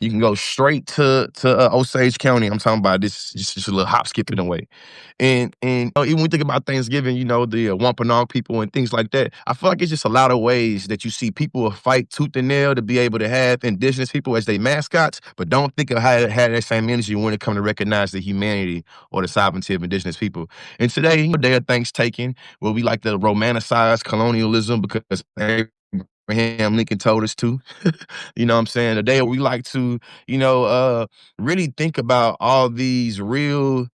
You can go straight to Osage County. I'm talking about this just a little hop, skipping away. And even when we think about Thanksgiving, the Wampanoag people and things like that, I feel like it's just a lot of ways that you see people will fight tooth and nail to be able to have indigenous people as their mascots, but don't think of how to have that same energy when it comes to recognize the humanity or the sovereignty of indigenous people. And today, day of Thanksgiving, where we like to romanticize colonialism because Abraham Lincoln told us to. You know what I'm saying? A day we like to, really think about all these real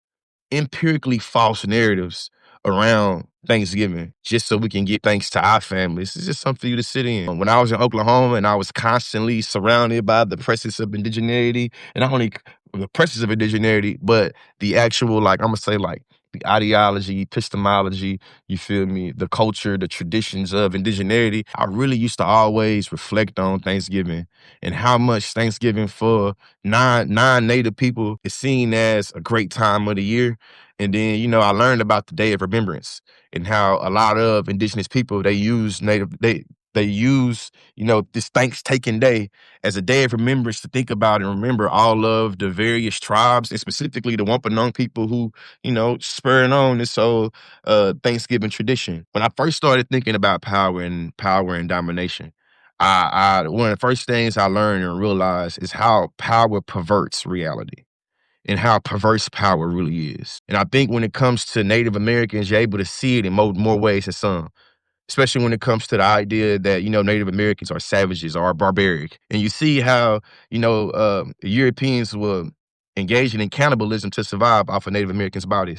empirically false narratives around Thanksgiving, just so we can give thanks to our families. It's just something for you to sit in. When I was in Oklahoma and I was constantly surrounded by the presence of indigeneity, and not only the presence of indigeneity, but the actual, like, I'm gonna say, like, the ideology, epistemology, you feel me, the culture, the traditions of indigeneity, I really used to always reflect on Thanksgiving and how much Thanksgiving for non-native people is seen as a great time of the year. And then, I learned about the Day of Remembrance and how a lot of indigenous people, they use, this Thanksgiving Day as a day of remembrance to think about and remember all of the various tribes, and specifically the Wampanoag people who, spurring on this whole Thanksgiving tradition. When I first started thinking about power and domination, one of the first things I learned and realized is how power perverts reality and how perverse power really is. And I think when it comes to Native Americans, you're able to see it in more ways than some, especially when it comes to the idea that, Native Americans are savages or are barbaric. And you see how, Europeans were engaging in cannibalism to survive off of Native Americans' bodies.